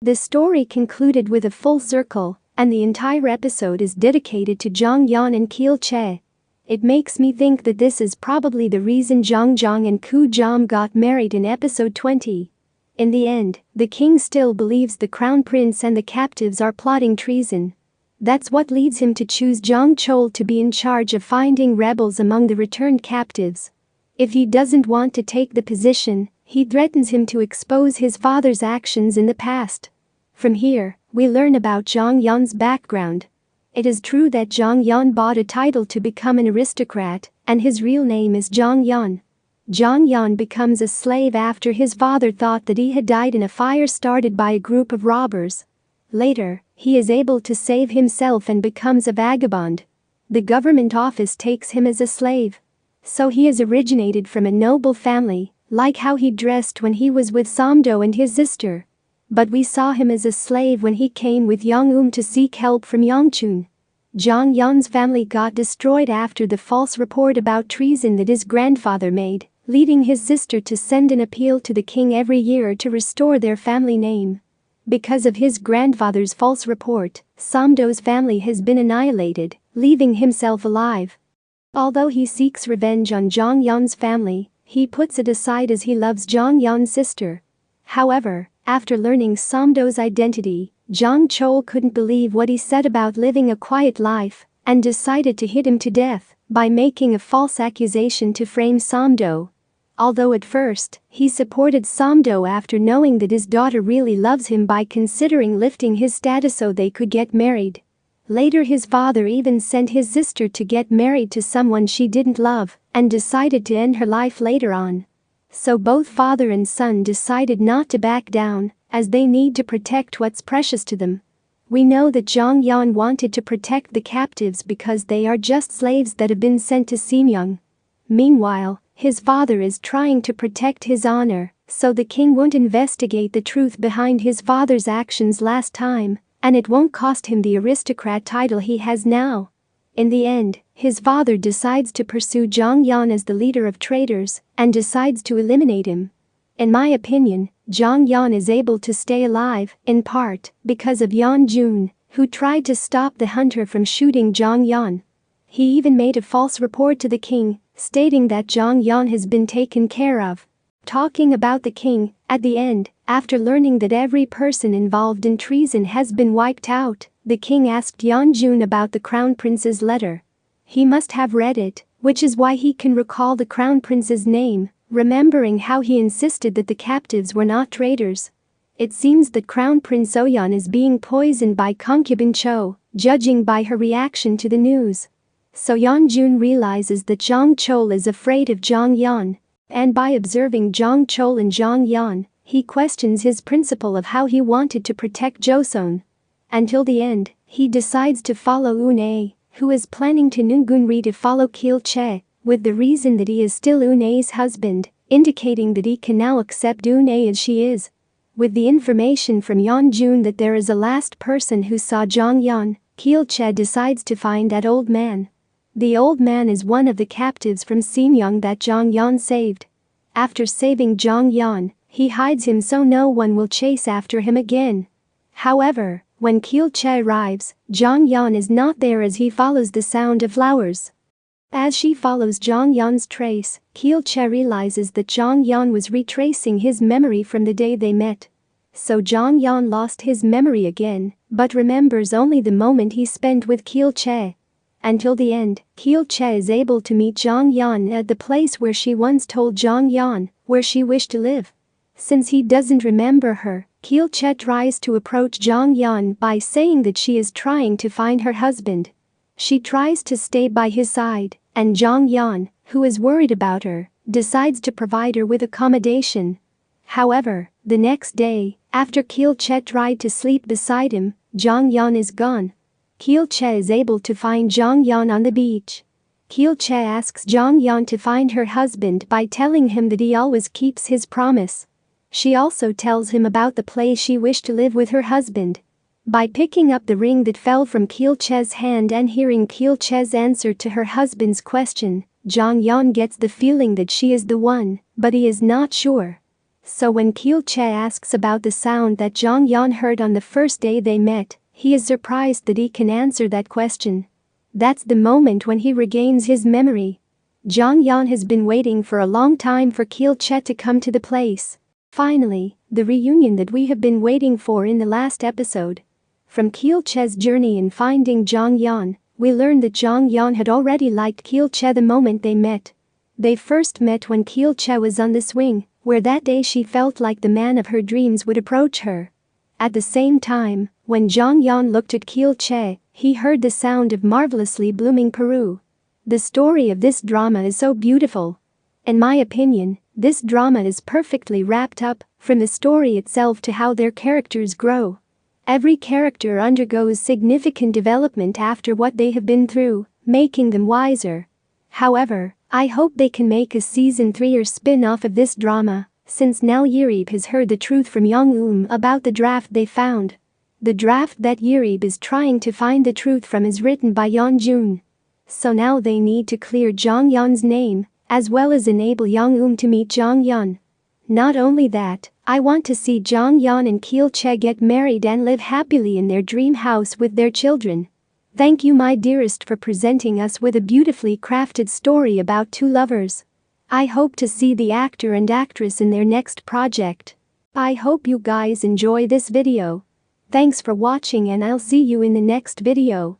The story concluded with a full circle, and the entire episode is dedicated to Jong Yeon and Kil Che. It makes me think that this is probably the reason Jong Jong and Koo Jom got married in episode 20. In the end, the king still believes the crown prince and the captives are plotting treason. That's what leads him to choose Jong Chol to be in charge of finding rebels among the returned captives. If he doesn't want to take the position, he threatens him to expose his father's actions in the past. From here, we learn about Jong Yeon's background. It is true that Jong Yeon bought a title to become an aristocrat, and his real name is Jong Yeon. Jong Yeon becomes a slave after his father thought that he had died in a fire started by a group of robbers. Later, he is able to save himself and becomes a vagabond. The government office takes him as a slave. So he is originated from a noble family, like how he dressed when he was with Samdo and his sister. But we saw him as a slave when he came with Young to seek help from Yongchun. Jong Yeon's family got destroyed after the false report about treason that his grandfather made, leading his sister to send an appeal to the king every year to restore their family name. Because of his grandfather's false report, Samdo's family has been annihilated, leaving himself alive. Although he seeks revenge on Jong Yeon's family, he puts it aside as he loves Jong Yeon's sister. However, after learning Samdo's identity, Jong Chol couldn't believe what he said about living a quiet life and decided to hit him to death by making a false accusation to frame Samdo. Although at first, he supported Samdo after knowing that his daughter really loves him by considering lifting his status so they could get married. Later his father even sent his sister to get married to someone she didn't love and decided to end her life later on. So both father and son decided not to back down, as they need to protect what's precious to them. We know that Jong Yeon wanted to protect the captives because they are just slaves that have been sent to Simyeong. Meanwhile, his father is trying to protect his honor, so the king won't investigate the truth behind his father's actions last time, and it won't cost him the aristocrat title he has now. In the end, his father decides to pursue Jong Yeon as the leader of traitors and decides to eliminate him. In my opinion, Jong Yeon is able to stay alive, in part, because of Yeon Jun, who tried to stop the hunter from shooting Jong Yeon. He even made a false report to the king, stating that Jong Yeon has been taken care of. Talking about the king, at the end, after learning that every person involved in treason has been wiped out, the king asked Yeon Jun about the crown prince's letter. He must have read it, which is why he can recall the crown prince's name, remembering how he insisted that the captives were not traitors. It seems that Crown Prince Oyeon is being poisoned by concubine Cho, judging by her reaction to the news. So Yeon Jun realizes that Jong Chol is afraid of Jong Yeon, and by observing Jong Chol and Jong Yeon, he questions his principle of how he wanted to protect Joseon. Until the end, he decides to follow Eun-ae, who is planning to Nungunri to follow Kil Che, with the reason that he is still Eun-ae's husband, indicating that he can now accept Eun-ae as she is. With the information from Yeon Jun that there is a last person who saw Jong Yeon, Kil Che decides to find that old man. The old man is one of the captives from Simyeong that Jong Yeon saved. After saving Jong Yeon, he hides him so no one will chase after him again. However, when Kil Che arrives, Jong Yeon is not there as he follows the sound of flowers. As she follows Jong Yeon's trace, Kil Che realizes that Jong Yeon was retracing his memory from the day they met. So Jong Yeon lost his memory again, but remembers only the moment he spent with Kil Che. Until the end, Kil Che is able to meet Jong Yeon at the place where she once told Jong Yeon where she wished to live. Since he doesn't remember her, Kil Che tries to approach Jong Yeon by saying that she is trying to find her husband. She tries to stay by his side, and Jong Yeon, who is worried about her, decides to provide her with accommodation. However, the next day, after Kil Che tried to sleep beside him, Jong Yeon is gone. Kil Che is able to find Jong Yeon on the beach. Kil Che asks Jong Yeon to find her husband by telling him that he always keeps his promise. She also tells him about the place she wished to live with her husband. By picking up the ring that fell from Kil Che's hand and hearing Kil Che's answer to her husband's question, Jong Yeon gets the feeling that she is the one, but he is not sure. So when Kil Che asks about the sound that Jong Yeon heard on the first day they met, he is surprised that he can answer that question. That's the moment when he regains his memory. Jong Yeon has been waiting for a long time for Kil Che to come to the place. Finally, the reunion that we have been waiting for in the last episode. From Kil Che's journey in finding Jong Yeon, we learn that Jong Yeon had already liked Kil Che the moment they met. They first met when Kil Che was on the swing, where that day she felt like the man of her dreams would approach her. At the same time, when Jong Yeon looked at Kil Che, he heard the sound of marvelously blooming Peru. The story of this drama is so beautiful. In my opinion, this drama is perfectly wrapped up, from the story itself to how their characters grow. Every character undergoes significant development after what they have been through, making them wiser. However, I hope they can make a season 3 or spin-off of this drama, since now Yereeb has heard the truth from Young about the draft they found. The draft that Yereeb is trying to find the truth from is written by Yeonjun. So now they need to clear Jong Yeon's name, as well as enable Young to meet Jong Yeon. Not only that, I want to see Jong Yeon and Kil Che get married and live happily in their dream house with their children. Thank you, my dearest, for presenting us with a beautifully crafted story about two lovers. I hope to see the actor and actress in their next project. I hope you guys enjoy this video. Thanks for watching and I'll see you in the next video.